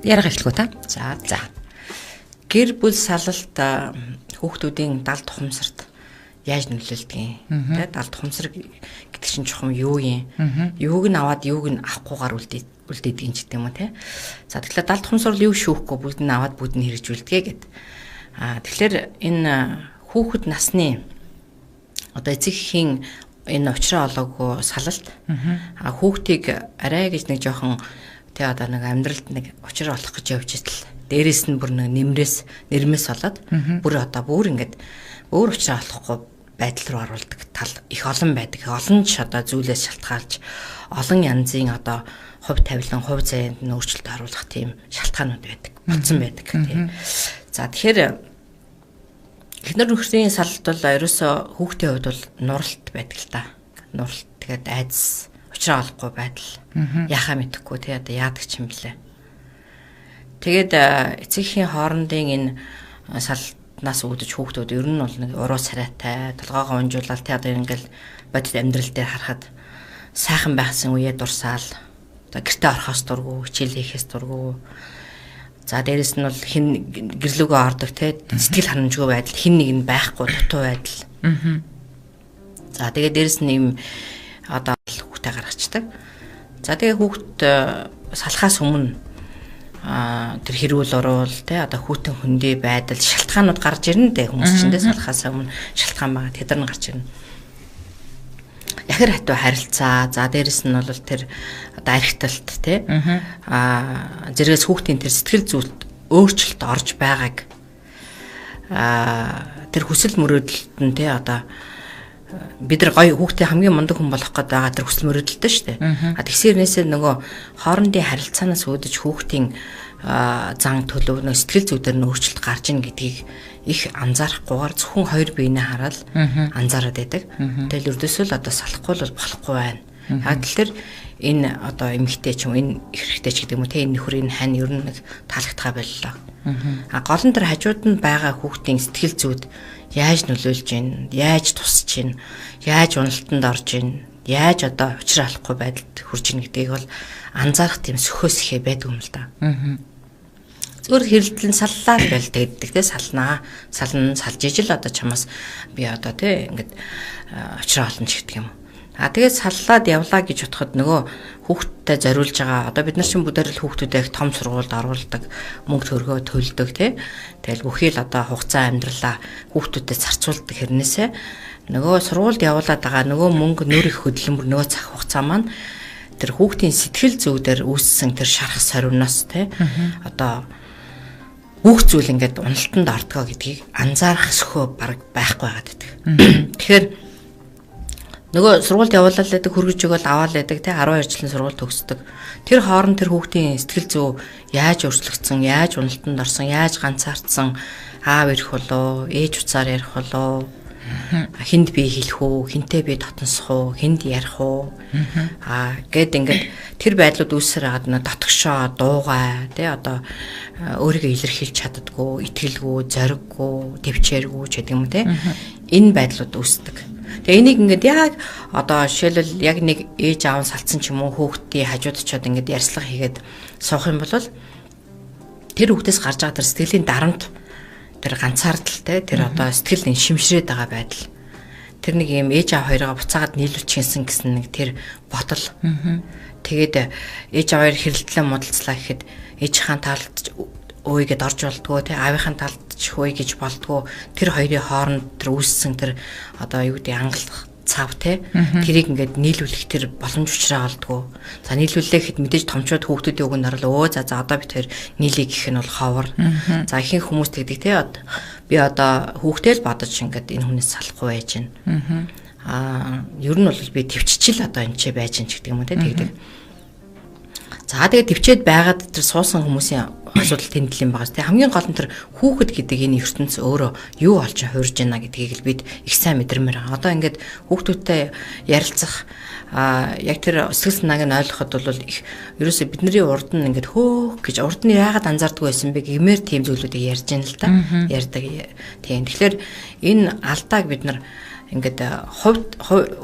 Ярга эхлэв та. За. Гэр бүл салалт хүүхдүүдийн далд ухамсарт яаж нөлөөлдөг юм? Тэ далд ухамсар гэдэг чинь чухам юу юм? Юуг нь аваад юуг нь авахгүйгээр үлдээдэг юм ч гэдэг юм уу те. За тэгэхээр далд ухамсар бол юу шүүхгүй бүгд нь аваад бүгд нь хэрэгжүүлдэг гэд. Тэгэхээр энэ хүүхэд насны одоо эцэгхийн энэ учраа олоогүй салалт хүүхдийг арай гэж нэг жоохон тэ одоо нэг амьдралд нэг учраа олох гэж явж итэл дээрээс нь бүр нэг нэрмээс болоод бүр ингээд өөр учраа олохгүй байдал руу оруулдаг тал их олон байдаг. Олон ч одоо зүйлээс шалтгаалж олон янзын одоо хувь тавилан, хувь заяанд нь өөрчлөлт оруулах тийм шалтгаанууд байдаг. Бодсон байдаг тийм. За тэгэхээр эхнэр нөхрийн салалт бол ерөөсөө хүүхдийн хувьд бол нуралт байдаг л да. Нуралт тэгээд айдас учраа олохгүй байдал. Яхаа мэдэхгүй тий одоо яадаг ч юм блэ. Тэгээд эцэгхийн хоорондын энэ салалтнаас үүдэж хүүхдүүд ер нь бол нэг уруу царайтай, толгоогоо унжуулаад тий одоо ингээл бодит амьдрал дээр харахад сайхан байсан үеэ дурсаал. Одоо гэртээ орохоос дургу, хичээл хийхээс дургу. За дээрэс нь бол хин гэрлүүгөө ордог тий сэтгэл ханамжгүй байдал, хин нэг нь байхгүй дутуу байдал. За тэгээд дээрэс нь юм одоо хүүхдээ гаргацдаг. За тэгээ хүүхд салахаас өмнө тэр хэрүүл уруул те одоо хүүтэн хөндий байдал шалтгаанууд гарч ирнэ дээ хүмүүс чинь те салахаас өмнө шалтгаан байгаа тэдэр нь гарч ирнэ. Яхир хатуу харилцаа за дээрэс нь бол тэр одоо архиталт те зэрэгс хүүхдийн тэр сэтгэл зүйлд өөрчлөлт орж байгааг тэр хүсэл мөрөөдөлд нь те одоо бид нар гоё хүүхдээ хамгийн мундаг хүн болох гээд байгаа тэр хүсэл мөрөөдөлтэй шүү дээ. Тэгсэрнээсээ нөгөө хоорондын харилцаанаас үүдэж хүүхдийн зан төлөв нөө сэтгэл зүйдэр нь өөрчлөлт гарч ийн гэдгийг их анзаарахгүйгээр зөвхөн хоёр биенээ хараад анзаараад байдаг. Тэгэл ердөөсөө л одоо салахгүй бол болохгүй байна. Тэгэхээр энэ одоо эмэгтэй ч юм энэ эрэгтэй ч гэдэг юм уу те энэ нөхрийн хань ер нь нэг таалагдхаа боллоо. Гол нь тэр хажууд нь байгаа хүүхдийн сэтгэл зүйд яаж нөлөөлж гин, яаж тусч гин, яаж уналтанд орж гин, яаж одоо учраа олохгүй байдалд хүрч гин гэдгийг бол анзаарах тийм сөхөөс ихэ байдаг юм л да. Зүгээр хэрэлдэн саллаа л байл тэгдэг те салнаа, салж ижил одоо чамаас би одоо те ингээд учраа олно ч гэдэг юм. Тэгээд саллаад явлаа гэж бодоход нөгөө хүүхдтэй зориулж байгаа одоо бид нар чинь бүдэрл хүүхдүүдээ их том сургуульд оруулдаг мөнгө төгрөгөө төлдөг тий. Тэгэл бүхий л одоо хугацаа амьдралаа хүүхдүүдэд зарцуулдаг хэрнээсээ нөгөө сургуульд явуулаад байгаа нөгөө мөнгө нөр их хөдөлмөр нөгөө цаг хугацаа маань тэр хүүхдийн сэтгэл зүйдээр үүссэн тэр шарах сорвноос тий. Одоо бүх зүйл ингээд уналтанд ортгоо гэдгийг анзаарах сөхөө бараг байхгүй байгаад байдаг. Тэгэхээр нөгөө сургуульд явуулаад байдаг хөргөж өгөөл аваад байдаг тий 12 жилийн сургууль төгсдөг. Тэр хооронд тэр хүүхдийн сэтгэл зүй яаж өөрчлөгдсөн, яаж уналтанд орсон, яаж ганцаардсан, аав ирэх болоо, ээж уцаар ярих болоо, хинд би хэлэх үү, хинтээ би дотносох уу, хинд ярих уу. Гэд ингээд тэр байдлууд үүсээр хагаад нэ дотгошоо, дуугай тий одоо өөрийгөө илэрхийлж чаддаггүй, итгэлгүй, зориггүй, төвчээргүй ч гэдэг юм тий. Энэ байдлууд үүсдэг. Тэгээ энийг ингээд яг одоо жишээлбэл яг нэг ээж аав салцсан ч юм уу хүүхдийн хажууд очиод ингээд ярьслага хийгээд суух юм бол тэр хүүхдээс гарч байгаа тэр сэтгэлийн дарамт тэр ганцаардалтай тэр одоо сэтгэл нь шимшрээд байгаа байдал тэр нэг юм ээж аав хоёроо буцаагаад нийлүүлчихсэн гэсэн нэг тэр ботал тэгээд ээж аав хоёр хэрэлтлээ муудалцлаа гэхэд ээж хаан таалдж өөйгээд орж болдгоо тий аавынхаа талд ч хөөе гэж болдгоо тэр хоёрын хооронд тэр үүссэн тэр одоо юу гэдэг ангалах цав тий тэрийг ингээд нийлүүлэх тэр боломж учраа олдгоо за нийлүүлээ гэхэд мэдээж томчууд хүүхдүүдийн үгэнд орол за одоо бид хоёр нийлээ гэх нь бол ховор за ихэнх хүмүүс тэгдэг тий би одоо хүүхдээ л бодож ингээд энэ хүнээс салахгүй байж гин ер нь бол би төвччихэл одоо энэ ч байж гин ч гэдэг юм уу тий тэгдэг за тэгээд төвчээд байгаад тэр суусан хүмүүсийн асуудал тэмдэглэм байгаа. Тэ хамгийн гол нь тэр хүүхэд гэдэг энэ ертөнц өөрөө юу олж хуурж байна гэдгийг л бид их сайн мэдэрмээр байгаа. Одоо ингээд хүүхдүүдтэй ярилцах яг тэр сэтгэл санааг нь ойлгоход бол их ерөөсөө бидний урд нь ингээд хөөх гэж урд нь яагаад анзаардгүй байсан бэ гэмээр тийм зүйлүүдийг ярьж байна л да. Ярьдаг. Тийм. Тэгэхээр энэ алдааг бид нар ингээд хувьд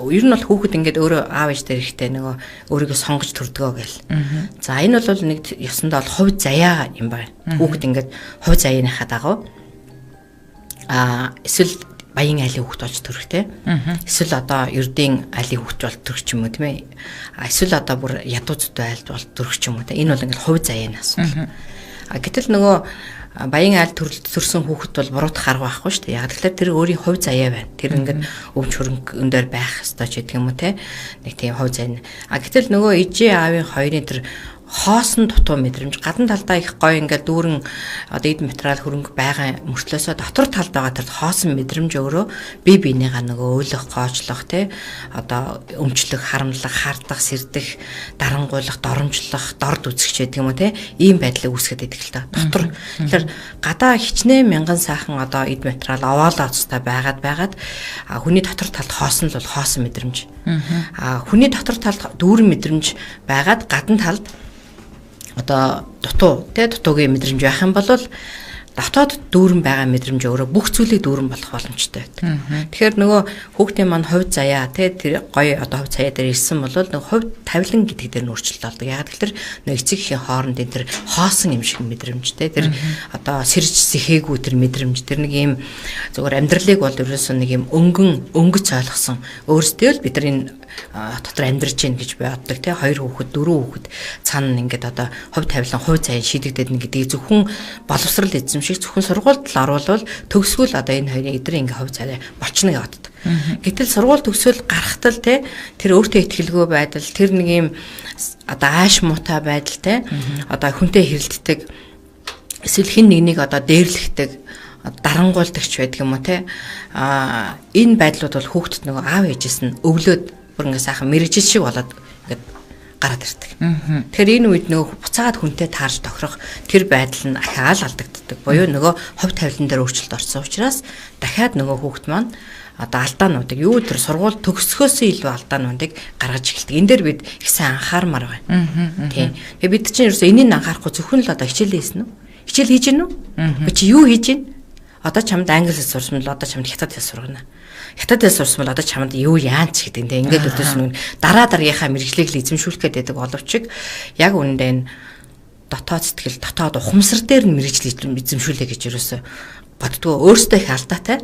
ер нь бол хүүхэд ингээд өөрөө аав ээж дээр ихтэй нөгөө өөрийгөө сонгож төрдгөө гэл. За энэ бол нэг ёсондоо бол хувь заяа юм байна. Хүүхэд ингээд хувь заяаныхаа дагуу эсвэл баян айлын хүүхэд болж төрөхтэй. Эсвэл одоо ердийн айлын хүүхэд болж төрөх ч юм уу тийм ээ. Эсвэл одоо бүр ядуу зүтэй айлд бол төрөх ч юм уу. Энэ бол ингээд хувь заяаны асуудал. Гэтэл нөгөө баян айл төрсөн хүүхэд бол буруутах арга байхгүй шүү дээ. Яг тэгэхээр тэр өөрийн хувь заяа байна. Тэр ингээд өвч хөрөнгөн дээр байх ёстой ч гэдэг юм уу те. Нэг тийм хувь заяа. Гэтэл нөгөө ээжээ аавын хоёрын тэр хоосон дутуу мэдрэмж гадна талдаа их гоё ингээд дүүрэн одоо эд материал хөрөнгө байгаа мөртлөөсөө дотор талд байгаа тэр хоосон мэдрэмж өөрөө бие биенийгаа нөгөө өөлөх, гоочлох те одоо өмчлөх, харамлах, хардах, сэрдэх, дарангуйлах, доромжлох, дорд үзэх ч гэдэг юм уу те ийм байдлыг үүсгэж идэг л та. Дотор тэгэхээр гадаа хичнээн мянган сайхан одоо эд материал овоолоо цустай байгаад хүний дотор талд хоосон л бол хоосон мэдрэмж. Хүний дотор талд дүүрэн мэдрэмж байгаад гадна талд одоо дутуугийн мэдрэмж байх юм бол дотоод дүүрэн байгаа мэдрэмж өөрөө бүх зүйлийг дүүрэн болох боломжтой байдаг. Тэгэхээр нөгөө хүүхдийн маань хувь заяа тэр гоё одоо хувь заяа дээр ирсэн бол нөгөө хувь тавилан гэдэг дээр нь өөрчлөлт олдог. Яг тэгэхээр нөгөө эцэг эхийн хоорондын тэр хоосон юм шиг мэдрэмж тэр одоо сэрж сэхээгүй тэр мэдрэмж тэр нэг юм зөвхөн амьдралыг бол ерөөсөө нэг юм өнгөц ойлгосон өөрсдөө л бид нар энэ дотор амьдарч гин гэж боддог тий 2 хүүхэд 4 хүүхэд цаана ингээд одоо хувь тавилан хувь заяа шийдэгдээд нэг гэдгийг зөвхөн боловсрал эзэмших зөвхөн сургуульд л оруулвал төгсгөл одоо энэ хоёрын эдрийн ингээд хувь заяа болчихно гэж боддог. Гэтэл сургууль төгсөөл гарахтал тий тэр өөртөө ихтгэлгүй байдал тэр нэг юм одоо ааш муутай байдал тий одоо хүнтэй хэрэлддэг эсвэл хин нэгнийг одоо дээрлэхдэг дарангуйлдаг ч байдаг юм уу тий энэ байдлууд бол хүүхдэд нөгөө аав ээжээс нь өглөөд бүр ингээ сайхан мэрэгжил шиг болоод ингээд гараад ирдэг. Тэгэхээр энэ үед нөгөө буцаагаад хүнтэй таарж тохирох тэр байдал нь ахаал алдагддаг. Буюу нөгөө хувь тавилан дээр өөрчлөлт орсон учраас дахиад нөгөө хүүхэд маань одоо алдаануудыг юу тэр сургууль төгсгөөсөө илүү алдаануудыг гаргаж эхэлдэг. Энэ дээр бид их сайн анхаармаар байна. Тийм. Тэгээ бид чинь ерөөсөө энийг анхаарахгүй зөвхөн л одоо хичээлээ хийсэн үү? Хичээл хийж гин үү? Чи юу хийж гин? Одоо чамд англи хэл сурсан бол одоо чамд хятад хэл сургана. Хятад хэл сурсан бол одоо чамд юу яанч гэдэг нь ингээд өдөөс нь дараа дараагийнхаа мэрэгжлийг л эзэмшүүлэх гэдэг боловч яг үүндээ энэ дотоод сэтгэл дотоод ухамсар дээр нь мэрэгжил эзэмшүүлээ гэж юусоо боддгоо өөрөөсөө их алдаатай.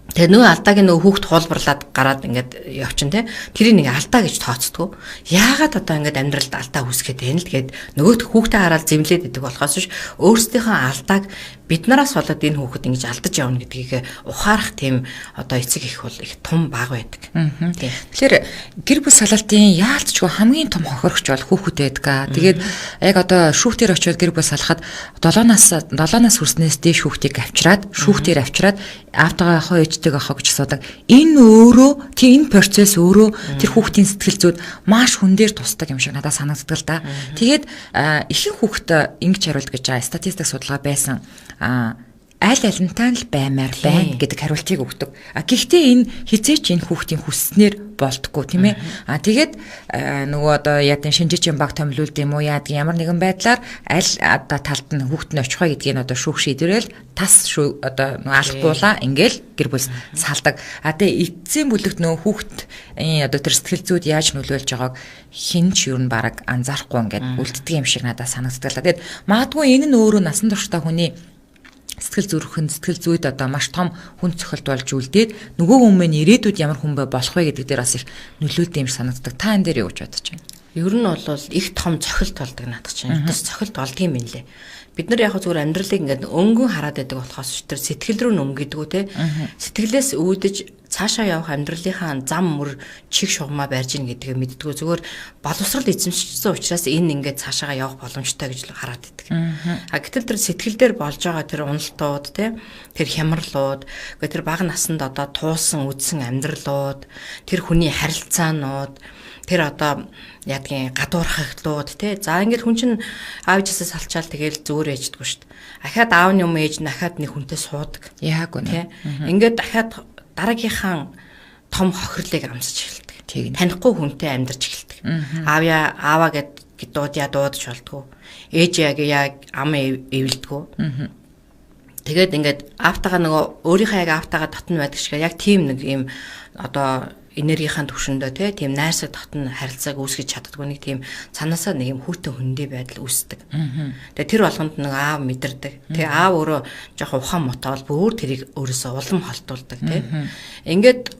Тэгээ нөгөө алдааг нөгөө хүүхд хуулбарлаад гараад ингээд явчин те тэрийг нэг алдаа гэж тооцдгоо. Яагаад одоо ингээд амьдралд алдаа үүсгээд байна л тэгээд нөгөөт хүүхдээ хараад зэмлээд идэг болохоос биш өөрсдийнхөө алдааг бид нараас болоод энэ хүүхэд ингэж алдаж явна гэдгийг ухаарах тийм одоо эцэг их бол их том баг байдаг. Тэгэхээр гэр бүл салалтын яалтчгүй хамгийн том хохирогч бол хүүхэд байдаг. Тэгээд яг одоо шүүхтэр очиод гэр бүл салахад 7-наас хүрснээс дээш хүүхдийг авчираад шүүхтэр авчираад аавтайгаа хоо ээжтэйгээ хоо гэж асуудаг. Энэ өөрөө энэ процесс өөрөө тэр хүүхдийн сэтгэл зүйд маш хүн дээр тусдаг юм шиг надад санагддаг л да. Тэгээд ихэнх хүүхэд ингэж хариулт гэж байгаа статистик судалгаа байсан. Аль алинтай л баймаар байна гэдэг хариултыг өгдөг. Гэхдээ энэ хизээч энэ хүүхдийн хүснээр болтгоо тийм ээ. Тэгээд нөгөө одоо ядын шинжээчийн баг томилуулд юм уу яадаг ямар нэгэн байдлаар аль одоо талд нь хүүхд нь очихоо гэдгийг одоо шүүх шийдвэрэл тас одоо албуулаа ингээл гэр бүл салдаг. Тэгээд эцсийн бүлэгт нөгөө хүүхд одоо тэр сэтгэл зүйд яаж нөлөөлж байгааг хинч юу н бараг анзаарахгүй ингээд үлддэг юм шиг надад санагддаг л. Тэгээд магадгүй энэ нь өөрөө насан туршдаа хүний сэтгэл зүрхэн сэтгэл зүйд одоо маш том хүн цохилт болж үлдээд нөгөө хүмүүс ирээдүйд ямар хүн болох вэ гэдэг дээр бас их нөлөөтэй юм санагддаг. Та энэ дээр юу гэж бодож байна? Ер нь бол их том цохилт болдог надад чинь. Тэс цохилт болдго юм лээ. Бид нар яг зүгээр амьдралыг ингээд өнгөн хараад байдаг болохоос тэр сэтгэл рүү нөнгөдгөө те. Сэтгэлээс үүдэж цаашаа явах амьдралынхаа зам мөр чих шугамаа барьж ийн гэдгээ мэддгөө зүгээр боловсрал эзэмшсэн учраас энэ ингээд цаашаа явах боломжтой гэж хараад байдаг. Гэтэл тэр сэтгэл дээр болж байгаа тэр уналтууд те тэр хямралууд тэр бага наснд одоо туулсан үдсэн амьдралууд тэр хүний харилцаанууд тэр одоо ядгийн гадуурхагдлууд те за ингээд хүн чинь аав ээжээсээ салчаал тэгэл зөөр ээждэггүй шүү дээ. Ахаад аав нь юм ээж нахаад нэг хүнтэй суудаг. Яг үнэ. Ингээд дахиад дараагийнхаа том хохирлыг амсаж эхэлдэг. Танихгүй хүнтэй амьдарч эхэлдэг. Ааваа гэд дуудаж болдгоо. Ээж яг ам эвэлдгөө. Тэгээд ингээд автагаа нөгөө өөрийнхөө яг автагаа татна байдаг шиг яг тийм нэг юм одоо энергийн төвшөндөө тийм найрсаг татна харилцааг үүсгэж чаддгүй нэг тийм цаанаасаа нэг юм хүүтэн хөндий байдал үүсдэг. Тэгээд тэр болгонд нэг аав мэдэрдэг. Тэгээ аав өөрөө жоохон ухаан мутаал бүр тэрийг өөрөөсөө улам холдуулдаг тийм. Ингээд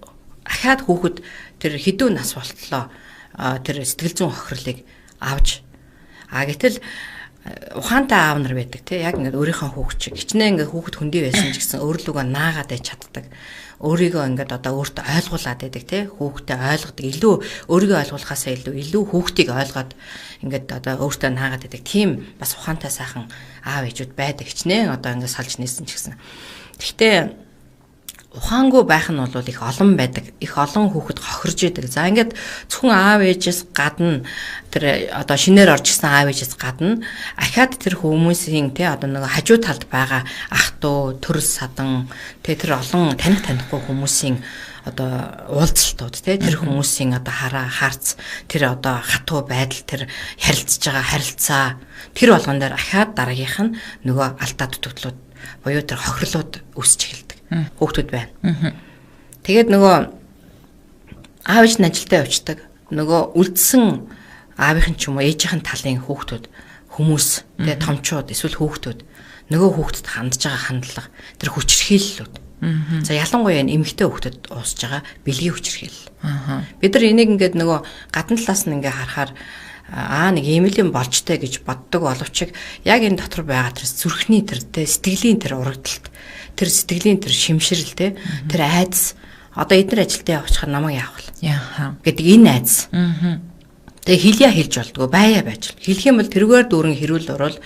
ахаад хүүхэд тэр хэдүү нас болтлоо тэр сэтгэл зүйн хохирлыг авч гэтэл ухаантай аав нар байдаг тийм. Яг ингээд өөрийнхөө хүүхэд чиг хичнээн ингээд хүүхэд хөндий байсан ч гэсэн өөрлөгөө наагаад байж чаддаг. Өөрийгөө ингээд одоо өөртөө ойлгуулад байдаг тий хүүхдээ ойлгодог илүү өөрийгөө ойлгуулахаасаа илүү хүүхдийг ойлгоод ингээд одоо өөртөө наагаад байдаг тийм бас ухаантай сайхан аав ээжүүд байдаг хичнээн одоо ингээд салж нээсэн ч гэсэн. Гэхдээ ухаангүй байх нь бол их олон байдаг. Их олон хүүхэд хохирж идэг. За ингээд зөвхөн аав ээжээс гадна тэр одоо шинээр орж ирсэн аав ээжээс гадна ахаад тэр хүмүүсийн тий одоо нэг хажуу талд байгаа ах トゥ төрөл садан тэр олон танихгүй хүмүүсийн одоо уулзалтууд тий тэр хүмүүсийн одоо харц тэр одоо хатуу байдал тэр харилцаж байгаа харилцаа тэр болгон дээр ахаад дараагийнх нь нөгөө алдаа дутагдлууд буюу тэр хохирлууд үүсч эхэлдэг. Хүүхдүүд байна. Тэгээд нөгөө аав ээж нь ажилдаа явчихдаг. Нөгөө үлдсэн аавынх нь ч юм уу ээжийнх нь талын хүүхдүүд хүмүүс тэгээд томчууд эсвэл хүүхдүүд нөгөө хүүхдэд хандж байгаа хандлага тэр хүчирхийллүүд. За ялангуяа эмэгтэй хүүхдэд уусж байгаа бэлгийн хүчирхийлэл. Бид нар энийг ингээд нөгөө гадна талаас нь ингээ харахаар нэг ийм л юм болжтэй гэж боддог боловч яг энэ дотор байгаа тэр зүрхний тэр сэтгэлийн тэр урагдалт тэр сэтгэлийн тэр шимширэл тэр айдас одоо эдгээр ажилдаа явчихаар намайг яах вэ гэдэг энэ айдас. Тэгээ хэлье хэлж болдгоо байя байж. Хэлэх юм бол тэргээр дүүрэн хэрүүл орвол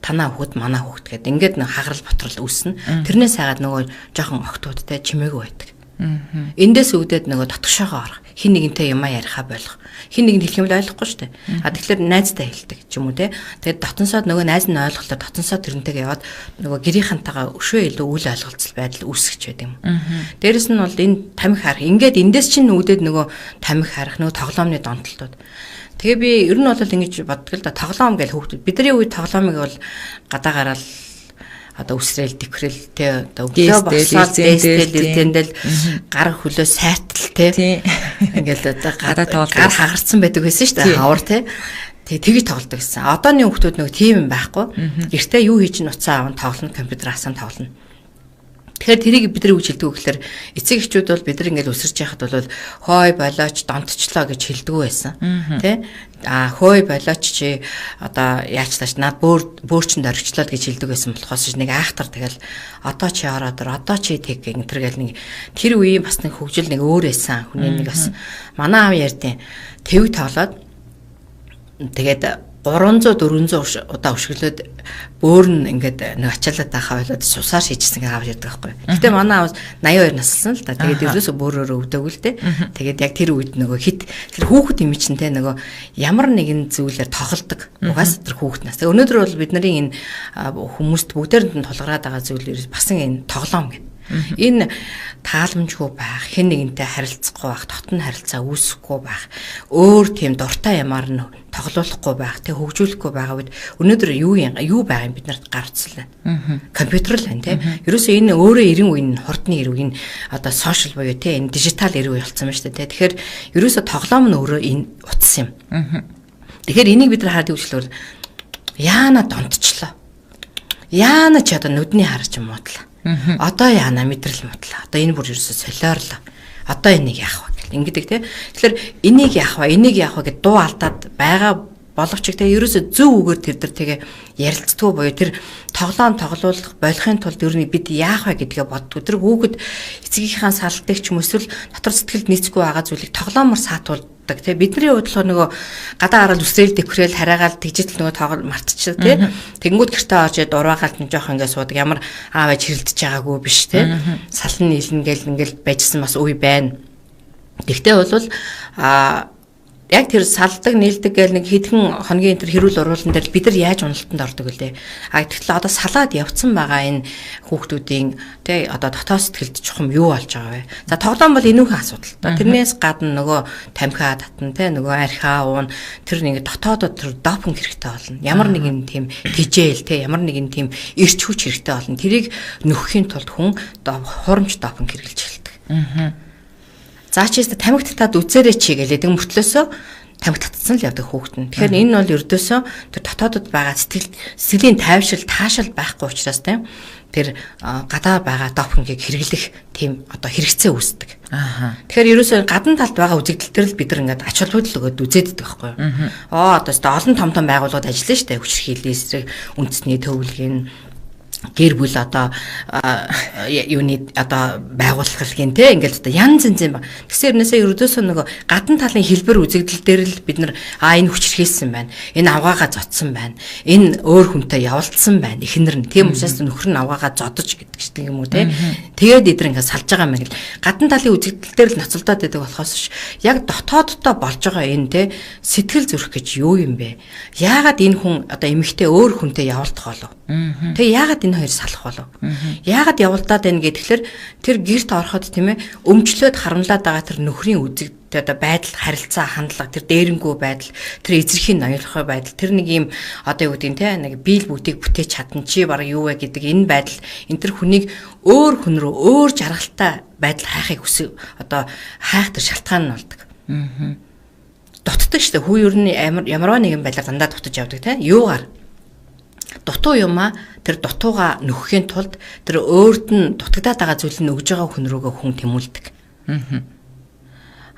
танаа хүүхэд манаа хүүхэд гэдэг ингээд нэг хагарал ботрол үүснэ. Тэрнээс хагаад нөгөө жоохон октоодтай чимээгүй байдаг. Эндээс үүдээд нөгөө татгшоогоо орох. Хин нэгнтэй юмаа яриахаа болох. Хин нэгэнд хэлэх юм бол ойлгохгүй шүү дээ. Тэгэхээр найзтай хэлдэг ч юм уу те. Тэгээд дотносоод нөгөө найз нь ойлголоо дотносоод тэрнтэйгээ яваад нөгөө гэрийнхантайгаа өшөө илүү үл ойлголцол байдал үүсгэж байд юм. Дээрэс нь бол энэ тамхи харах. Ингээд эндээс чинь үүдээд нөгөө тамхи харах нөгөө тоглоомны донтолтууд. Тэгээ би ер нь бол ингэж боддог л да тоглоом гэж хүүхдүүд. Бидний үед тоглоомыг бол гадаагаараа одоо үсрээл дэвхрэл те одоо өглөө босоод дэстэл гар хөлөө сайтал те ингээл одоо гар хагарцсан байдаг байсан шүү дээ хавар те тэгээ тоглодог гэсэн. Одооны хүүхдүүд нэг тийм юм байхгүй. Гэртээ юу хийж нуцаа аван тоглоно, компьютер асан тоглоно. Тэгэхээр тэрийг бид нар үгж хэлдэг гэхээр эцэг эхчүүд бол бид нар ингээд өсөрч яхад бол хой болооч донтчлоо гэж хэлдэггүй байсан тий хой болооч чи одоо яачлаач над бөөрчөнд оргичлоод гэж хэлдэг байсан болохоос нэг айхтар тэгэл одоо чи ороод одоо чи тэг гэнтэр гэл нэг тэр үеийн бас нэг хөгжил нэг өөр байсан хүний нэг бас манай аав ярьдیں۔ Тэв тоглоод тэгээд 300 400 удаа өшгөлөөд бөөр нь ингээд нэг ачаалаад байхаа болоод сусаар шийдсэн гэж авч ирдэг байхгүй. Гэтэ манай аав 82 наслсан л да. Тэгээд ерөөсө бөөрөөрөө өвдөг л дээ. Тэгээд яг тэр үед нөгөө хит тэр хүүхэд юм чинь те нөгөө ямар нэгэн зүйлээр тоглодог. Угаас тэр хүүхэд нас. Өнөөдөр бол бидний энэ хүмүүст бүгдээрэнд нь тулгараад байгаа зүйл бас энэ тоглоом гэнэ. Энэ тааламжгүй байх, хэн нэгэнтэй харилцахгүй байх, дотн харилцаа үүсэхгүй байх, өөр тийм дуртай ямаар нь тоглоулахгүй байх, тэг хөгжүүлэхгүй байгаа үед өнөөдөр юу байгаа юм бид нарт гар утсан байна. Компьютер л байна тийм. Ерөөсөө энэ өөрөө 90 үеийн хурдны ирүү энэ одоо сошиал буюу тийм энэ дижитал ирүү болцсон байна шүү дээ. Тэгэхээр ерөөсөө тоглоом нь өөрөө энэ утсан юм. Тэгэхээр энийг бид нар хаадаг үчлээр яана донтчлоо. Яана ч одоо нүдний харж муудлаа. Одоо яана мэдрэл мутлаа. Одоо энэ бүр ерөөсө солиорлоо. Одоо энийг яах вэ гэл ингэдэг тийм. Тэгэхээр энийг яах вэ гэд дуу алдаад байгаа боловч тэгээ ерөөсө зөв үгээр тэр тэгээ ярилцдаггүй буюу тэр тоглоулах болохын тулд ер нь бид яах вэ гэдгээ боддгоо. Тэр хүүхэд эцгийнхаа салтыг ч юм эсвэл дотор сэтгэлд нийцэхгүй байгаа зүйлийг тоглоомор саатуулдаг тийм. Бидний хувьд л нөгөө гадаа гараад үсрээл дэвхрээл хараагаал дижитал нөгөө тоглол мартчих тийм. Тэнгүүд гэртээ орж дураагаалт нь жоох ингээд суудаг. Ямар аав ээж хэрэлдэж байгаагүй биш тийм. Салан нийлнэ гэл ингээд байжсан бас үе байна. Тэгтээ бол яг тэр салдаг нийлдэг гэл нэг хэдхэн хоногийн тэр хэрүүл уруулан дээр бид нар яаж уналтанд ордог вэ? Тэгтэл одоо салаад явцсан байгаа энэ хүүхдүүдийн тий одоо дотоод сэтгэлд чухам юу болж байгаа вэ? За тоглоом бол энүүхэн асуудал. Тэрнээс гадна нөгөө тамхиа татна тий нөгөө архиа уун тэр нэг дотоодод тэр допинг хэрэгтэй болно. Ямар нэгэн тийм гижээл тий ямар нэгэн тийм эрч хүч хэрэгтэй болно. Тэрийг нөхөхийн тулд хүн хурамч допинг хэрэглэж эхэлдэг. За чийс тамхи татаад үзээрэй чи гэлээ мөртлөөсөө тамхи татсан л явдаг хүүхэд нь. Тэгэхээр энэ бол ердөөсөө тэр дотоодод байгаа сэтгэлийн тайвшил таашаал байхгүй учраас тийм тэр гадаа байгаа допингийг хэрэглэх тийм одоо хэрэгцээ үүсдэг. Тэгэхээр ерөөсөө гадна талд байгаа үзэгдэл төр л бид нар ингээд ач холбогдол өгөөд үзээд идэх байхгүй юу. Одоо олон том байгууллагууд ажиллана шүү дээ. Хүчирхийллийн эсрэг үндэсний төвлөгийн гэр бүл одоо юуны одоо байгуулах хэрэг те ингээд одоо янз янз юм ба. Тэгсэн хэрнээсээ ердөөсөө нөгөө гадна талын хэлбэр үзэгдэл дээр л бид нар энэ хүчирхийлсэн байна. Энэ авгаагаа зодсон байна. Энэ өөр хүнтэй явуулсан байна. Эхнэр нь тийм учраас нөхөр нь авгаагаа зодож гэдэг чинь юм уу те. Тэгээд эдгээр ингээд салж байгаа юм гэл. Гадна талын үзэгдэл дээр л ноцолдоод байдаг болохоос яг дотооддоо болж байгаа энэ те сэтгэл зүрх гэж юу юм бэ? Яагаад энэ хүн одоо эмэгтэй өөр хүнтэй явуулдах болов? Тэгээ яагаад энэ хоёр салах болов? Яагаад явуулдаад байна гэхэлэр тэр гэрт ороход тийм ээ өмчлөөд харамлаад байгаа тэр нөхрийн үзэгдэл одоо байдал харилцаа хандлага тэр дээрэнгүү байдал тэр эзэрхийн ноёлохой байдал тэр нэг юм одоо юу гэдэг нь тийм нэг биел бүгдийг бүтээж чадна чи баг юу вэ гэдэг энэ байдал энэ тэр хүнийг өөр хүн рүү өөр жаргалтай байдал хайхыг одоо хайх тэр шалтгаан нь болдог. Дутдаг шүү дээ хүү ер нь ямарваа нэгэн байдлаар дандаа дутаж явдаг тийм юугаар дутуу юмаа тэр дутууга нөхөхийн тулд тэр өөрт нь дутагдаад байгаа зүйл нь өгж байгаа хүн рүүгээ хүн тэмүүлдэг.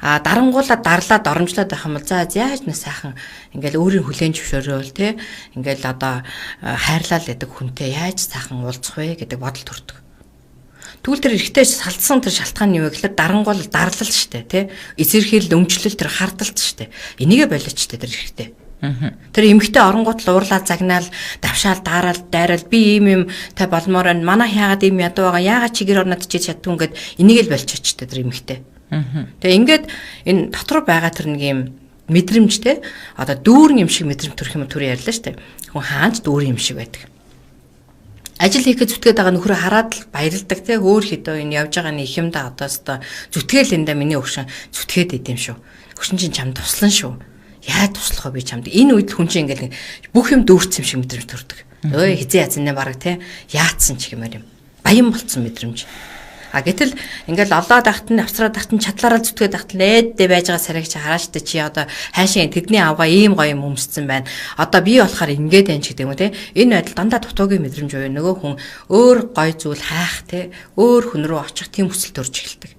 Дарангуулаад дарлаад оромжлоод байх юм бол за яаж нэг сайхан ингээл өөрийн хүлээн зөвшөөрөөл те ингээл одоо хайрлал гэдэг хүнтэй яаж сайхан уулзах вэ гэдэг бодол төрдөг. Тэгвэл тэр эрэгтэй салдсан тэр шалтгаан нь юу вэ гэхээр дарангуул дарлал штэ те эсэрхийлэл өмчлөл тэр хардалт штэ энийгээ болооч штэ тэр эрэгтэй. Тэр эмэгтэй оронгууд л уурлаад загнаал давшаал дайраал би ийм та болмоор байна. Манай яагаад ийм ядуу байгаа? Яагаад чи гэр орнод чиж чаддгүй ингээд энийг л болчихч тэр эмэгтэй. Тэгээ ингээд энэ дотор байгаа тэр нэг юм мэдрэмж те одоо дүүрэн юм шиг мэдрэмж төрөх юм түр ярьлаа штэ. Хүн хаанч дүүрэн юм шиг байдаг. Ажил хийхэд зүтгээд байгаа нөхрөө хараад л баярлдаг те өөр хэдөө энэ явж байгаа нь их юм да одоос та зүтгээл энэ да миний өгшин зүтгээд идэм шүү. Өгшин чинь чамд туслан шүү. Яа туслах вэ би чамд энэ үед хүн чинь ингээл бүх юм дүүрсэн юм шиг мэдрэмж төрдөг. Өө хизээ язны бараг те яатсан ч гэмээр юм. Баян болцсон мэдрэмж. Гэтэл ингээл олоод ахт нь авсраад ахт нь чадлаараа зүтгээд ахт нь ээддээ байж байгаа сарайг чи харааш та чи одоо хайшаа тэдний авгаа ийм гоё юм өмссөн байна. Одоо би болохоор ингээд байна ч гэдэг юм те. Энэ байдал дандаа дутуугийн мэдрэмж буюу нөгөө хүн өөр гоё зүйл хайх те өөр хүн рүү очих тийм хүсэл төрж эхэлдэг.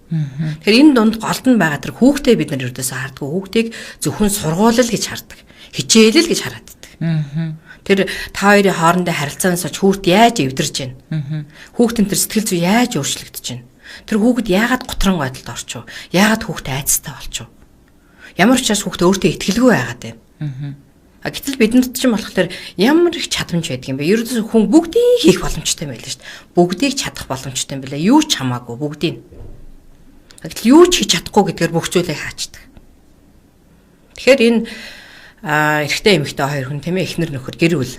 Тэгэхээр энэ дунд голд нь байгаа тэр хүүхдээ бид нар ердөөсөө хардггүй хүүхдийг зөвхөн сургуулал гэж хардаг. Хичээлэл гэж хараад байдаг. Тэр та хоёрын хоорондын харилцаанаас ч хүүхд яаж эвдэрж байна? Хүүхдийн тэр сэтгэл зүй яаж өөрчлөгдөж байна? Тэр хүүхд яагаад готрон байдалд орчив? Яагаад хүүхд айцтай болчих? Ямар ч учраас хүүхд өөртөө итгэлгүй байгаад байна. Гэтэл бидэнд ч юм болохоор ямар их чадамж байдаг юм бэ? Ерөөсөө хүн бүгдийг хийх боломжтой байлаа шүү дээ. Бүгдийг чадах боломжтой юм билээ. Юу ч хамаагүй бүгдийг. Гэтэл юу ч хийж чадахгүй гэдгээр бүх зүйлээ хаачдаг. Тэгэхээр энэ эрэгтэй эмэгтэй хоёр хүн тийм ээ эхнэр нөхөр гэр бүл.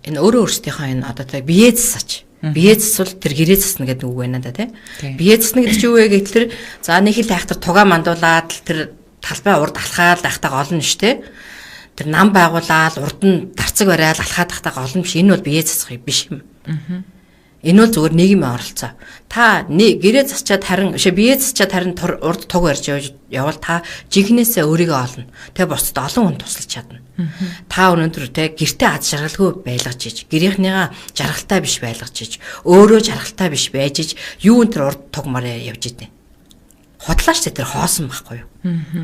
Энэ өөрөө өөрсдийнхөө энэ одоо тэ бие засаж. Бие засвал тэр гэрээ засна гэдэг үг байна да тийм. Бие засна гэдэг чинь юу вэ гэхэлэр за нэг хэл хайхтар тугаа мандуулаад тэр талбай урд алхаад байхтайгаа олно шүү дээ. Тэр нам байгуулаад урд нь дарцаг бариад алхаад байхтайгаа олно биш. Энэ бол бие засах биш юм. Энэ бол зөвхөн нийгмийн оролцоо. Та гэрээ засчаад харин бие засчаад харин урд туг барьж явал та жигнэсээ өөрийгөө олно. Тэгээ бусдад олон хүн тусалж чадна. Та өнөөдөр те гэртээ аз жаргалгүй байлгаж иж, гэрийнхнийгаа жаргалтай биш байлгаж иж, өөрөө жаргалтай биш байж иж, юу энэ урд тугмаар явж идэв. Хотлаач тэр хоосон байхгүй юу?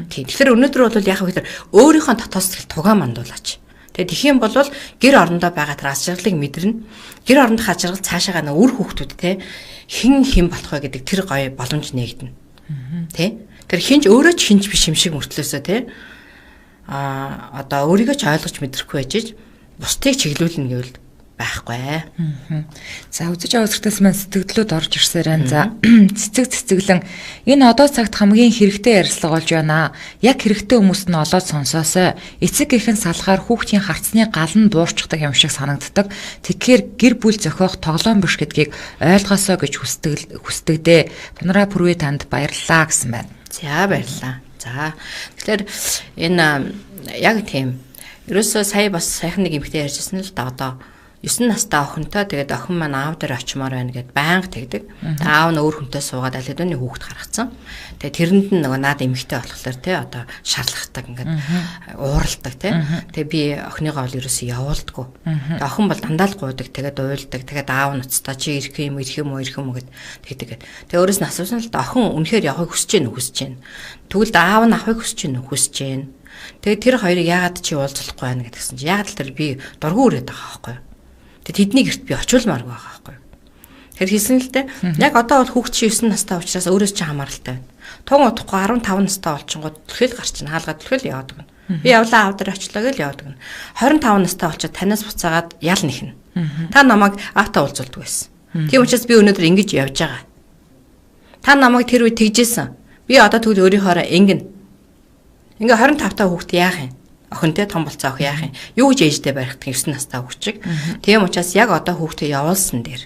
Тийм. Тэгэхээр өнөөдөр бол яг хөө тэр өөрийнхөө дотоод сэтгэл тугаа мандуулаач. Тэгээ тэгэх юм бол гэр орондоо байгаа тэр аз жаргалыг мэдэрнэ. Гэр орондох аз жаргал цаашаа гана үр хүүхдүүд те хэн болох вэ гэдэг тэр гоё боломж нээгдэнэ. Тэ? Тэр хинж өөрөө ч хинж биш юм шиг мөртлөөсөө те одоо өөрийгөө ч ойлгож мэдрэхгүй байж бусдыг чиглүүлнэ гэвэл байхгүй. За үзэж байгаа үзэгчдээс маань сэтгэлдлүүд орж ирсээр байна. За цэцэглэн энэ одоо цагт хамгийн хэрэгтэй ярилцлага болж байна. Яг хэрэгтэй хүмүүст нь олоод сонсоосой. Эцэг эхэн салахаар хүүхдийн харцны гал нь буурчдаг юм шиг санагддаг. Тэгэхээр гэр бүл зохиох тоглоом биш гэдгийг ойлгосоо гэж хүсдэг дээ. Панара Пүрвэ танд баярлалаа гэсэн байна. За баярлалаа. За тэгэхээр энэ яг тийм ерөөсөө сая бас сайхан нэг эмэгтэй ярьжсэн л да одоо 9 настай охинтой тэгээд охин маань аав дээр очимоор байна гэд байнга тэгдэг. Аав нь өөр хүнтэй суугаад аль хэдийн хүүхэд гаргацсан. Тэгээд тэрэнд нь нөгөө наад эмэгтэй болохоор тий одоо шарлахдаг ингээд ууралдаг тий. Тэгээд би охиныгоо бол ерөөсөө явуулдаггүй. Тэгээд охин бол дандаа л гуйдаг тэгээд уйлдаг. Тэгээд аав нь уцтаа чи ирэх юм гэд тэгдэг. Тэгээд өөрөөс нь асуусан л да охин үнэхээр явахыг хүсэж гэнэ. Тэгвэл аав нь авахыг хүсэж гэнэ. Тэгээд тэр хоёрыг яагаад чи уулзахгүй байна гэдгсэн чи яагаад л тэр би дургу өрөөд байгаа байхгүй юу. Тэгэд тэдний гэрт би очиулмааргүй байгаа байхгүй юу. Тэгэхээр хэлсэн л дээ. Яг одоо бол хүүхд чи 9 настай учраас өөрөөс чи хамааралтай байна. Тун удахгүй 15 настай болчихгоо түлхэл гарчин хаалгаад түлхэл яваад гэнэ. Би явлаа аав дээр очлоо гэж яваад гэнэ. 25 настай болчиход танаас буцаагаад ял нэхнэ. Та намайг аавтаа уулзуулдаг байсан. Тийм учраас би өнөөдөр ингэж явж байгаа. Та намайг тэр үед тэгжсэн. Би одоо тэгвэл өөрийнхөө ингэн. Ингээ 25 та хүүхд яах юм? Охинтой том болцоо ах яах юм? Юу гэж ээжтэй барих гэх 9 настай хүүхчиг. Тийм учраас яг одоо хүүхдээ явуулсан дээр.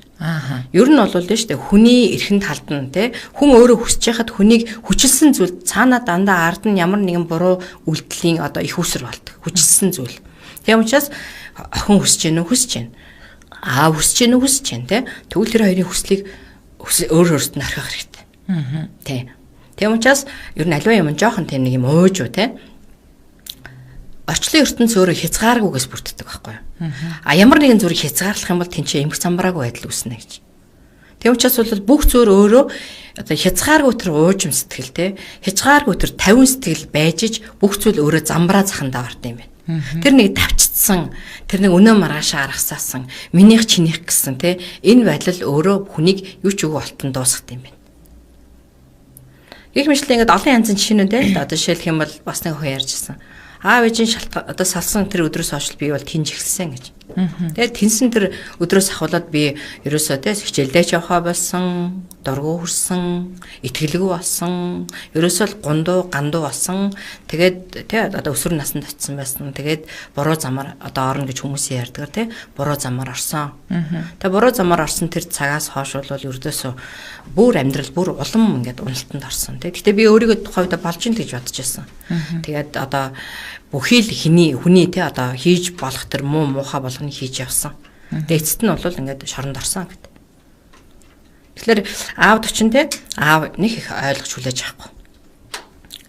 Ер нь бол дээ штэ хүний эрхэнд халдна те. Хүн өөрөө хүсэж яхад хүнийг хүчилсэн зүйл цаана дандаа ард нь ямар нэгэн буруу үйлдэлийн одоо их үсэр болдог. Хүчилсэн зүйл. Тийм учраас охин хүсэж гэнэ. Аав хүсэж гэнэ те. Тэгвэл тэр хоёрын хүслийг өөрөөсөө нь орхих хэрэгтэй. Тийм. Тийм учраас ер нь аливаа юм жоохон тийм нэг юм ууж уу те. Орчлын ертөнц өөрөө хязгааргүйгээс бүрддэг байхгүй юу? Ямар нэгэн зүрийг хязгаарлах юм бол тэнцээ эмх замбраагүй байдал үүснэ гэж. Тийм учраас бол бүх зүйл өөрөө одоо хязгааргүй тэр уужим сэтгэл те. Хязгааргүй тэр 50 сэтгэл байж иж бүх зүйл өөрөө замбраа захандаа орд юм байна. Тэр нэг тавчцсан, тэр нэг өнөө маргаашаа аргасаасан, минийх чинийх гэсэн те. Энэ байдал өөрөө хүнийг юу ч үгүй болтон дуусгах юм байна. Их мэтлээ ингээд олон янзын жишээнүүд те. Одоо жишээлх юм бол бас нэг охин ярьжсэн. Аав ээжийн шалтгаан одоо салсан тэр өдрөөс хойш би бол тэнж ихсэн гэж. Тэгээд тэнсэн тэр өдрөөс ахвалаад би ерөөсөө те хичээлдээ ч явахаа болсон, дургу хүрсэн, итгэлгүй болсон, ерөөсөө л гандуу болсон. Тэгээд те одоо өсвөр наснд очсон байсан. Тэгээд буруу замаар одоо орно гэж хүмүүсийн ярьдгаар те буруу замаар орсон. Тэгээд буруу замаар орсон тэр цагаас хойш бол ердөөсөө бүр амьдрал бүр улам ингээд уналтанд орсон. Гэтэ би өөрийгөө тухайд болж ин гэж бодож байсан. Тэгээд одоо бүхий л хүний те одоо хийж болох тэр муухай болгоныг хийж явсан. Тэгээд эцэст нь бол ингээд шоронд орсон гэдэг. Тэгэхээр аавд очин те аав нэг их ойлгож хүлээж авахгүй.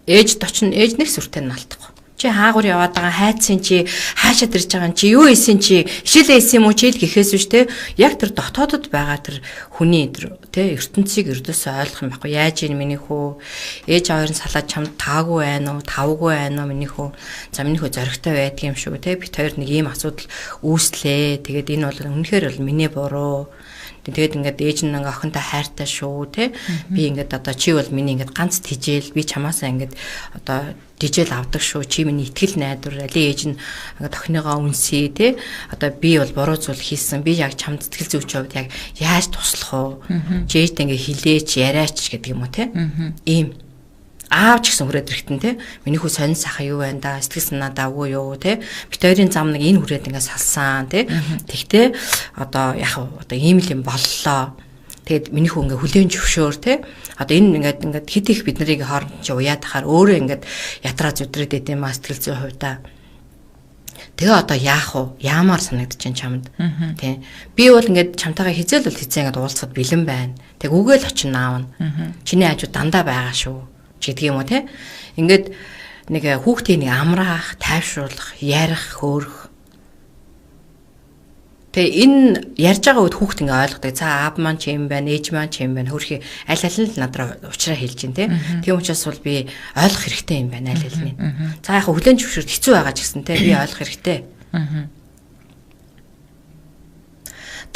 Ээжд очин ээж нэг сүртэй нь алдахгүй. Чи хаагур яваад байгаа хайцсан чи хаашаа тэрж байгаа чи юу ийсэн чи хичээлээ ийсэн юм уу чи л гэхээс биш те яг тэр дотоодод байгаа тэр хүний тэр те ертөнцийг өрдөөсөө ойлгох юм байхгүй яаж ийн миний хүү ээж аваар нь салаад чамд таагүй байна уу тавгүй байна уу миний хүү за миний хүү зоригтой байдаг юм шүү те бит хоёр нэг ийм асуудал үүслээ тэгээд энэ бол үнэхээр бол миний буруу тэгээд ингээд ээж нь ингээ охинтой хайртай шүү те би ингээд одоо чи бол миний ингээд ганц тижэл би чамаасаа ингээд одоо дижэл авдаг шүү чи миний итгэл найдвар али ээж нь ингээд охиныгоо үнсээ те одоо би бол буруу зүйл хийсэн би яг чамд сэтгэл зүйч хувьд яг яаж туслах уу чи ээжтэй ингээ хилээч яриач гэдэг юм уу те ийм аав ч гэсэн хүрээд ирэхтэн те миний хүү сонин сахаа юу байна да сэтгэл санаа давгүй юу те бит хоёрын зам нэг энэ хүрээд ингээ салсан те тэгтээ одоо яг одоо ийм л юм боллоо тэгэд миний хүү ингээ хүлээн зөвшөөр те одоо энэ ингээд хит их бид нарыг хооронд чи уяад тахаар өөрөө ингээд ятраа зүдрээд идэм ма сэтгэл зүйн хувьда тэгээ одоо яах вэ яамаар санагдаж чинь чамд тий би бол ингээд чамтайгаа хизээл бол хизээ ингээд уулзахад бэлэн байна тэг үгээл очин аавна чиний хажууд дандаа байгаа шүү гэдэг юм уу те ингээд нэг хүүхдийн нэг амраах тайвшруулах ярих хөөрөх тэгээ энэ ярьж байгаа үед хүүхд ингээ ойлгодог за аав маань ч юм байна ээж маань ч юм байна хөрхи аль аль нь надраа уучраа хэлж гин те тийм учраас бол би ойлгох хэрэгтэй юм байна аль аль нь за яг хүлэн зөвшөөрөх хэцүү байгаа ч гэсэн те би ойлгох хэрэгтэй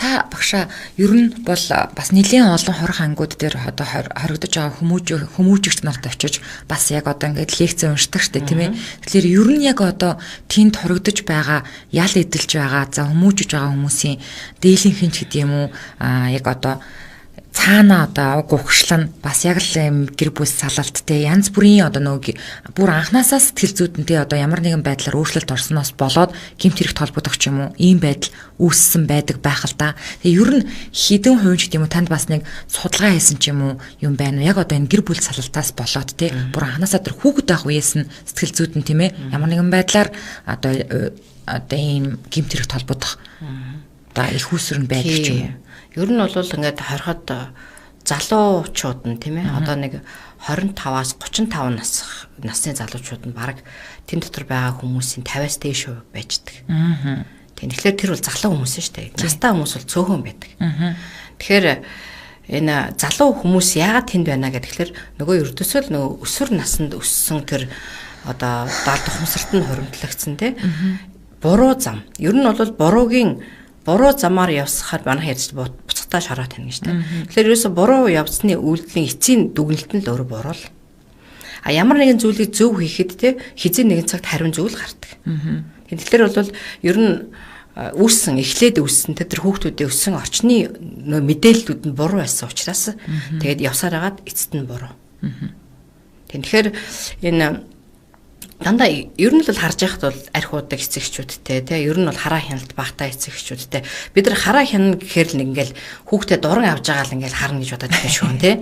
Та багшаа ер нь бол бас нэлийн олон хорих ангууд дээр одоо хоригдож байгаа хүмүүжигч нарт очиж бас яг одоо ингээд лекц уншдаг штэ тийм ээ. Тэгэхээр ер нь яг одоо тэнд хоригдож байгаа ял эдэлж байгаа за хүмүүжиж байгаа хүмүүсийн дээлийн хинч гэдэг юм уу яг одоо цаана одоо уг ухшлан бас яг л гэр бүл салалттэй янз бүрийн одоо нөгөө бүр анханасаа сэтгэл зүйдэнтэй одоо ямар нэгэн байдлаар өөрчлөлт орсноос болоод гэмт хэрэгт холбогдох ч юм уу ийм байдал үүссэн байдаг байх л та. Тэгээ ер нь хідэн хувь ч гэдэг юм уу танд бас нэг судалгаа хийсэн ч юм уу юм байна уу? Яг одоо энэ гэр бүл салалтаас болоод те бүр анханасаа тэр хүүхэд байх үеэс нь сэтгэл зүйдэн тийм ээ ямар нэгэн байдлаар одоо ийм гэмт хэрэгт холбогдох одоо их үүсвэр нь байдаг ч юм уу. Ер нь бол ингээд хорход залуучууд нь тийм ээ одоо нэг 25-аас 35 насны залуучууд нь баг тэн дотор байгаа хүмүүсийн 50-аас дээш хувь байждаг. Тэгэхээр тэр бол залуу хүмүүс шүү дээ. Настай хүмүүс бол цөөхөн байдаг. Тэгэхээр энэ залуу хүмүүс яагаад тэнд байна гэхээр нөгөө ердөөсөө нөгөө өсвөр наснд өссөн тэр одоо даалт ухамсарт нь хуримтлагдсан тийм буруу зам. Ер нь бол буруу замаар явсахаар манайх ярьж буцалтаа шороод тань гэж тийм. Тэгэхээр ерөөсө буруу явцны үйлдэлийн эцсийн дүгнэлт нь л өөрөө буруу л. Ямар нэгэн зүйлийг зөв хийхэд те хизээ нэгэн цагт хариун зүйл гардаг. Тэгэхээр бол ер нь эхлээд үүссэн тэр хүүхдүүдийн өссөн орчны мэдээллүүд нь буруу байсан учраас тэгээд явсаар хагаад эцэст нь буруу. Тэгэхээр энэ дандаа ер нь л харж яхад бол арх уудаг эцэгчүүдтэй тий ер нь бол хараа хяналт багтаа эцэгчүүдтэй бид нар хараа хянана гэхээр л ингээл хүүхдээ дуран авж байгаа л ингээл харна гэж бодож байгаа шүү тий.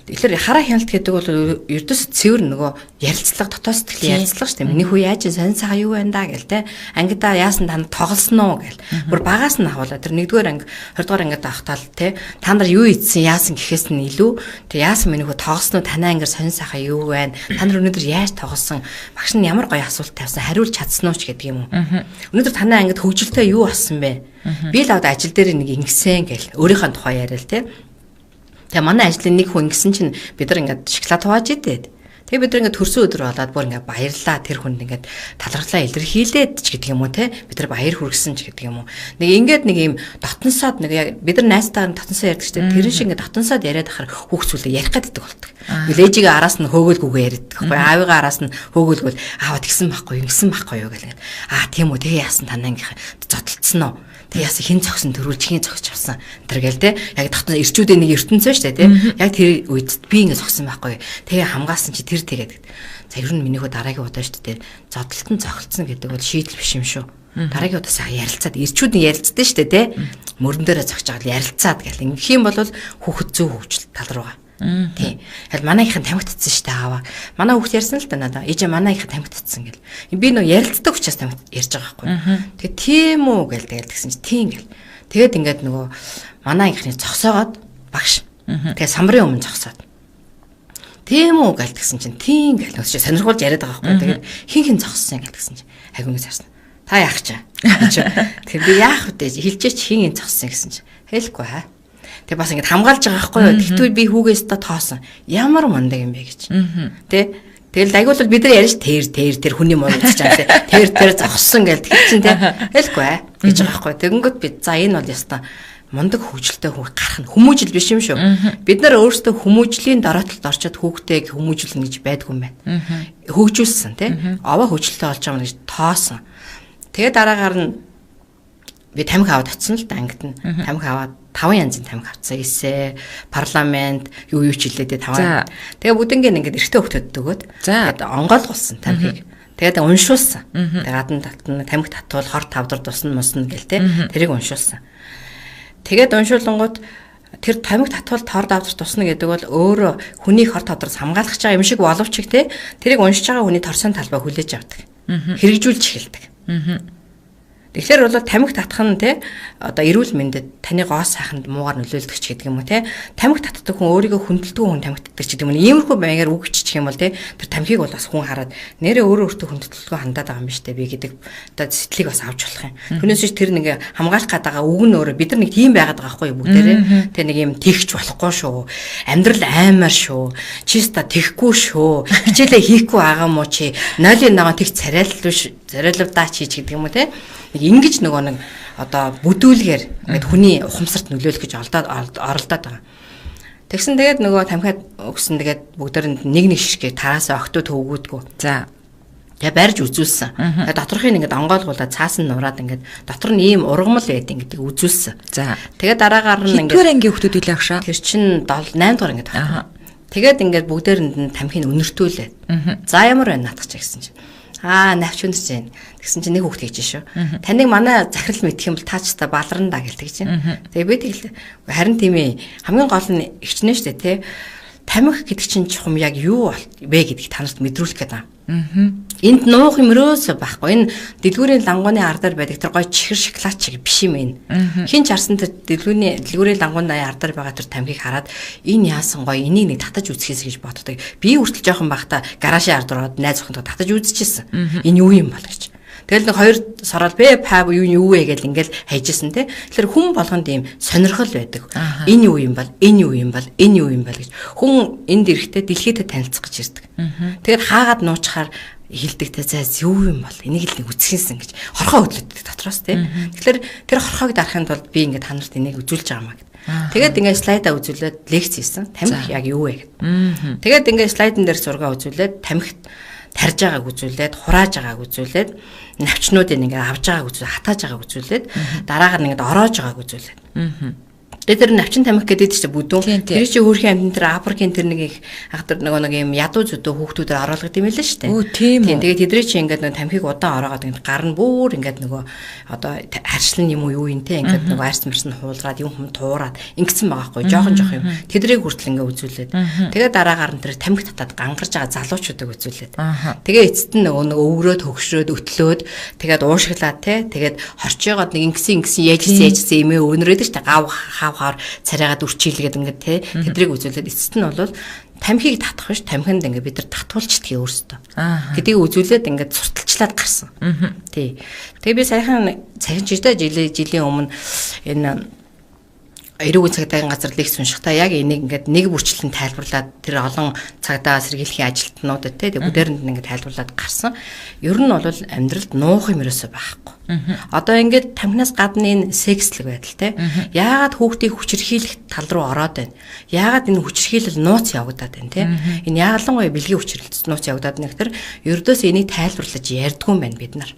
Тэгэхээр хараа хяналт гэдэг бол ердөөс цэвэр нөгөө ярилцлага дотоод сэтгэлийн ярилцлага шүү дээ. Миний хүү яаж сонь цаа юу байна да гэл тий ангидаа яасан танд тоглосноо гэл бүр багаас нь ахвала тэр 1-р анги 20-р ангид авахтаа л тий та нар юу ийдсэн яасан гэхээс нь илүү тий яасан миний хүү тоглосноо танай ангир сонь цаахаа юу байна та нар өнөөдөр яаж тоглосон багш нь ямар гоё асуулт тавьсан хариулж чадсан уу ч гэдэг юм уу. Өнөөдөр танай ангид хөгжилтэй юу болсон бэ? Би л аваад ажил дээр нэг ингэсэн гэл өөрийнхөө тухай яриа л тий. Тэгээ манай ажлын нэг хүн ингэсэн чинь бид нар ингээд шоколад хувааж идээд. Тэгээ бид нар ингээд төрсөн өдөр болоод бүр ингээд баярлаа тэр хүнд ингээд талархлаа илэрхийлээд ч гэдэг юм уу те бид нар баяр хүргэсэн ч гэдэг юм уу. Нэг ингээд нэг юм дотносоод нэг бид нар найзтайгаар дотносоо ярьдаг шүү дээ. Тэр шиг ингээд дотносоод яриад ахаар хүүхцүүлээ ярих гэдэг болдог. Ээлжигээ араас нь хөөгөлгүйгээ яриад байхгүй. Аавыгаа араас нь хөөгөлгөл аава тэгсэн байхгүй ингэсэн байхгүй юу гэл ингээд. Тийм үү тэгээ яасан танангийнхаа зодтолцсон уу? Тэг яасан хин зогсон төрүүлж хин зогсож авсан тэр гээл те яг дотор ирчүүдээ нэг ертөнцөө шүү дээ те яг тэр үед би ингэ зогсон байхгүй тэгээ хамгаалсан чи тэр тэгээд за ер нь минийхөө дараагийн удаа шүү дээ зодтолтон зогцсон гэдэг бол шийдэл биш юм шүү дараагийн удаа сая ярилцаад ирчүүд нь ярилцдаг шүү дээ те мөрөн дээрээ зогсож байгаа ярилцаад гэл ингэх юм бол хүүхэд зөв хөгжил тал руугаа тий. Хэл манайхын тамхитцсан шүү дээ аава. Манай хүүхд ярьсан л да надаа. Ээжээ манайхын тамхитцсан гэл. Би нөө ярилцдаг учраас тамхит ярьж байгаа байхгүй. Тэгээ тийм үү гэл тэгэл тэгсэн чи тийм гэл. Тэгээд ингээд нөгөө манайхны зогсоогоод багш. Тэгээ самбарын өмнө зогсоод. Тийм үү гэл тэгсэн чинь тийм гэл нөөч сонирхуулж яриад байгаа байхгүй. Тэгээд хин зогссон гэл тэгсэн чи хайгуунаас харсан. Та яах чаа. Тэгэхээр би яах вэ? Хилчээч хин зогссон гэсэн чи. Хэлэхгүй хаа. Тэг бас ингэ хамгаалж байгаа байхгүй юу. Тэгтгүй би хүүгээс та тоосон. Ямар мундаг юм бэ гэж. Тэ тэгэл айгуул бол бид нар ярьж тэр хүний муу үзэж байгаа те. Тэр зогссон гэл тэг чинь те. Хэлэхгүй гэж байгаа байхгүй. Тэгэнгүүт би за энэ бол яста мундаг хөгжилтэй хүүхд гарах нь хүмүүжил биш юм шүү. Бид нар өөрсдөө хүмүүжлийн дороотолд орчод хүүхдтэйг хүмүүжүүлнэ гэж байдгүй юм байна. Хөгжүүлсэн те. Овоо хөгжилтэй болж байгаа юм гэж тоосон. Тэгээ дараагаар нь би тамхи аваад очсон л да ангид нь. Тамхи аваад 5 янзын тамхи авцсан. Эсэ, парламент, юу ч хэлээд 5. Тэгээ бүгднгийн ингээд эртөө хөвгтөд өгөөд тэгээд онгойлгуулсан тамхиг. Тэгээд уншуулсан. Тэгээд гадна татна тамхи татвал хор тавдар тусна мусна гэл те. Тэрийг уншуулсан. Тэгээд уншуулангууд тэр тамхи татвал тор давдар тусна гэдэг бол өөрөө хүнийг хор тавдараас хамгаалах байгаа юм шиг боловч те. Тэрийг уншиж байгаа хүний торсон талбай хүлээж авдаг. Хэрэгжүүлж эхэлдэг. Тэгэхээр бол тамхи татах нь те одоо эрүүл мэндэд таны гоо сайханд муугар нөлөөлдөг ч гэдэг юм уу те тамхи татдаг хүн өөрийгөө хүндэлдэг хүн тамхи татдаг ч гэдэг юм. Иймэрхүү байгаар үг бичих юм бол те тэр тамхиг бол бас хүн хараад нэрээ өөрөө өөртөө хүндэлтэлгүй хандаад байгаа юм биш те би гэдэг одоо сэтгэлийг бас авч болох юм. Түүнээс ч тэр нэг хамгаалах гээд байгаа үг нь өөрөө бид нар нэг тийм байгаад байгаа байхгүй юу бүгдээрээ те нэг юм тэгч болохгүй шүү. Амьдрал аймаар шүү. Чиста тэгхгүй шүү. Хичээлээ хийхгүй байгаа мó чи 0-1 тэг царайлдаа чийч гэдэг юм уу те нэг ингэж нөгөө нэг одоо бүдүүлгээр ингээд хүний ухамсарт нөлөөлөх гэж оролдоод байгаа. Тэгсэн тэгээд нөгөө тамхиад өгсөн тэгээд бүгдээрэнд нэг ширхэг тараасаа октод төвгүүдгүү. За. Тэгээ барьж үзүүлсэн. Тэгээд доторхыг ингээд онгойлгуулаад цаасан нураад ингээд дотор нь ийм ургамал байдаг гэдэг үзүүлсэн. За. Тэгээд дараагаар нь ингээд хэдгээр ангийн хүмүүс үлээ агшаа. Тэр чинь 8 дугаар ингээд байна. Тэгээд ингээд бүгдээрэнд нь тамхийг өнөртүүлээ. За ямар байна наатах ч гэсэн чинь. Навч өнөрч जैन. Тэгсэн чинь нэг хүүхд хийж шүү. Таныг манай захирал мэдэх юм бол таач та баларна да гэлдэг чинь. Тэгээ би тэгэл харин тийм ээ. Хамгийн гол нь ихчнэ штэ тий. Тамхи гэдэг чинь чухам яг юу вэ гэдгийг танарт мэдрүүлэх гэдэг. Энд нуух юм өрөөсөө байхгүй. Энэ дэлгүүрийн лангууны ардаар байдаг тэр гоё чихэр шоколад чиг биш юм энэ. Хин ч харсан тэр дэлгүүрийн лангууны ардаар байгаа тэр тамхиг хараад энэ яасан гоё энийг нэг татаж үзэхээс гэж боддог. Би хүртэл жоохон байхдаа гаражийн ардаар ороод найз охинтой татаж үзчихсэн. Энэ юу юм бол гэж. Тэгэл нэг хоёр сороод бэ пав юу вэ гэж ингээл хайжсэн те. Тэгэхээр хүн болгонд ийм сонирхол байдаг. Энэ юу юм бол, энэ юу юм бол, энэ юу юм бол гэж. Хүн энд ирэхдээ дэлхийдээ танилцах гэж ирдэг. Тэгээд хаагаад нуучхаар хилдэг те зайс юу юм бол энийг л нэг үзчихсэн гэж хорхоо хөдлөдөг дотроос те. Тэгэхээр тэр хорхоог дарахын тулд би ингээд та нарт энийг үзүүлж байгаа маа гэд. Тэгээд ингээд слайдаа үзүүлээд лекц хийсэн. Тамхи яг юу вэ гэд. Тэгээд ингээд слайдн дээр зураг үзүүлээд тамхит тарж байгааг үзүүлээд, хурааж байгааг үзүүлээд, навчнуудыг ингээд авж байгааг үзүүлээд, хатааж байгааг үзүүлээд, дараагаар нь ингээд ороож байгааг үзүүлээд. Тэгээд тэр навчин тамхи гэдэг чинь бүдүүн. Тэр чинь өөрхийн амьтан тэр Африкийн тэр нэг их ахтар нэг юм ядуу зүдөө хүүхдүүдээр оруулдаг юм лээ шүү дээ. Тийм. Тэгээд тэдрээ чинь ингээд нэг тамхиг удаан ороогоод ингээд гар нь бүр ингээд нөгөө одоо харшлан юм уу юу юм те ингээд нөгөө арьс марс нь хуулраад юм хүм туураад ингэсэн байгаа хгүй. Жохон юм. Тэдрийг хүртэл ингээд үзүүлээд. Тэгээд дараагаар нь тэр тамхи татаад гангарж байгаа залуучуудыг үзүүлээд. Тэгээ эцэст нь нөгөө өвгрөөд хөгшрөөд өтлөөд тэгээд уушглаад те тэгээд хорчоогоод нэг ингэсэн яажсэн эмээ өнөрөөд шүү дээ. Хавхаар царайгаад үрчийлгээд ингээд те тэдрийг үзүүлээд эцэст нь бол тамхиг татах биш тамхинд ингээд бид нар татуулчдгийг өөрсдөө гэдгийг үзүүлээд ингээд сурталчлаад гарсан. Тий. Тэгээ би саяхан жилийн өмнө энэ эрүүгийн цагдаагийн газар лекц уншихтаа яг энийг ингээд нэг бүрчлэн тайлбарлаад тэр олон цагдаа сэргийлэхийн ажилтнуудад те бүгдээрэнд ингээд тайлбарлаад гарсан. Ер нь бол амьдралд нуух юм ерөөсөө байхгүй. Одоо ингээд тамхинаас гадна энэ секслэг байдал те. Яагаад хүүхдийг хүчирхийлэх тал руу ороод байна? Яагаад энэ хүчирхийлэл нууц явагдаад байна те? Энэ яалангуяа бэлгийн хүчирхийлэл нууц явагдаад байна гэхээр ердөөс энийг тайлбарлаж ярьдгүй юм байна бид нар.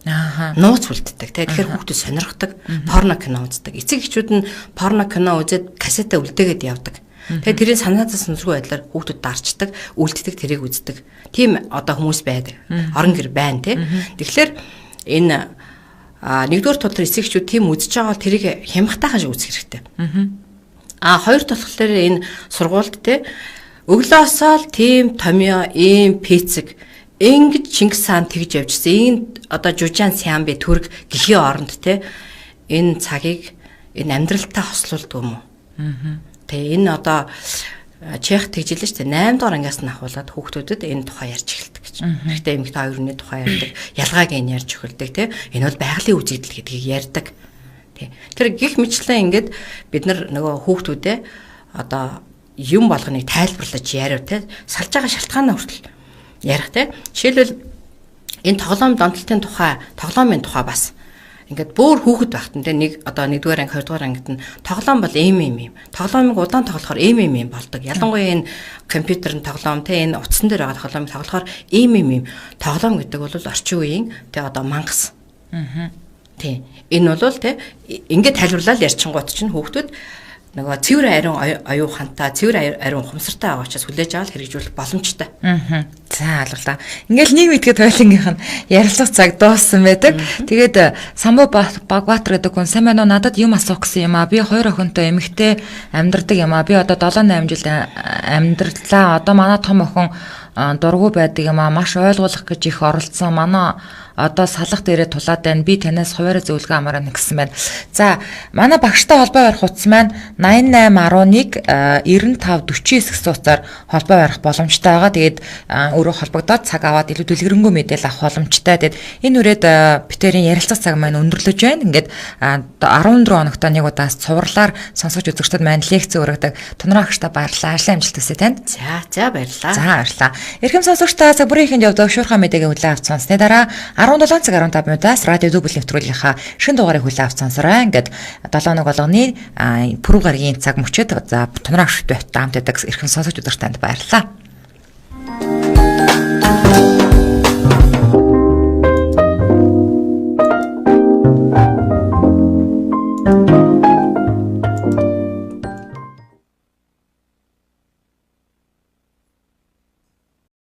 Нууц үлддэг те. Тэгэхээр хүүхдүүд сонирхдаг, порно кино үздэг. Эцэг эхчүүд нь порно кино үзээд кассетаа үлдээгээд явдаг. Тэгээд тэрийн санаатаа сонсгүй байдлаар хүүхдүүд дарчдаг, үлддэг, тэрийг үздэг. Тийм одоо хүмүүс байдаг. Орон гэр байна те. Тэгэхээр энэ нэгдүгээр тул эцэгчүүд тийм үзэж байгаа бол тэрийг хямхтайхан шиг үзэх хэрэгтэй. Хоёр болохоор энэ сургуульд те өглөөсөө тийм томьёо, ийм пицэг ингэж Чингис хаан тэгж явжсэн. Энэ одоо Жужаан Сямби төрг гэхийн оронд те энэ цагийг энэ амьдралтай хослуулдаг юм уу? Тэгээ энэ одоо Чех тэгжилээ шүү дээ. 8 дугаар ангиас нь ахуулаад хүүхдүүдэд энэ тухай ярьж эхэлдэг гэж. Гэхдээ эмэгтэй хоёрны тухай ярьдаг. Ялгааг энэ ярьж эхэлдэг тийм. Энэ бол байгалийн үзэгдэл гэдгийг ярьдаг. Тийм. Тэр гих мэтлэн ингээд бид нар нөгөө хүүхдүүдээ одоо юм болгоныг тайлбарлаж яриа тийм. Салж байгаа шалтгаанаа хүртэл ярих тийм. Жишээлбэл энэ тоглоомын тухай бас ингээд бүр хүүхэд байхтан те нэг одоо 1-р анги 2-р ангид нь тоглоом бол юм. Тоглоомыг удаан тоглохоор юм болдог. Ялангуяа энэ компьютерын тоглоом те энэ утсан дээр байгаа тоглоомыг тоглохоор юм. Тоглоом гэдэг бол орчин үеийн те одоо мангас. Тий. Энэ бол те ингээд тайлбарлаад ярьчингууд чинь хүүхдүүд нөгөө цэвэр ариун оюухантай, цэвэр ариун ухамсартай байгаа учраас хүлээж аваад хэрэгжүүлэх боломжтой. За алгалаа. Ингээл нэг мэдгээд тойлонгийнх нь ярилцах цаг дууссан байдаг. Тэгээд Самбу Багбаатар гэдэг хүн сайн байна уу? Надад юм асуух гэсэн юм аа. Би 2 охинтой эмэгтэй амьдардаг юм аа. Би одоо 7-8 жил амьдарлаа. Одоо манай том охин дургу байдаг юм аа. Маш ойлгуулах гэж их оролцсон. Манай одоо салах дээрээ тулаад байна. Би танаас хуваараа зөвлөгөө амаараа гэсэн байна. За, манай багштай холбоо барих утас маань 8811 9549 гэсэн утсаар холбоо барих боломжтой байгаа. Тэгээд өөрөө холбогдоод цаг аваад илүү дэлгэрэнгүй мэдээлэл авах боломжтой. Тэгээд энэ үрээд битэрийн ярилцах цаг маань өндөрлөж байна. Ингээд 14 хоногт нэг удаа цувралаар сонсогч үзэгчдод маань лекц өргөдөг. Тунраа агштай баярлалаа. Ажлын амжилт хүсье танд. За баярлалаа. За баярлалаа. Эрхэм сонсогчдаа цаг бүрийн ихэнд явдаг шуурхай мэдээгээ хүлээн авч сонссны дараа 17 цаг 15 минутаас радио Дүүбэл нэвтрүүлгийнхаа шин дугаарыг хүлээн авч сонсороо. Ингээд 7 өнөг болгоны пүрэв гарагийн цаг мөчөд за тунраа шүтвэт таамтдаг эрхэм сонсогч өдөрт танд баярлалаа.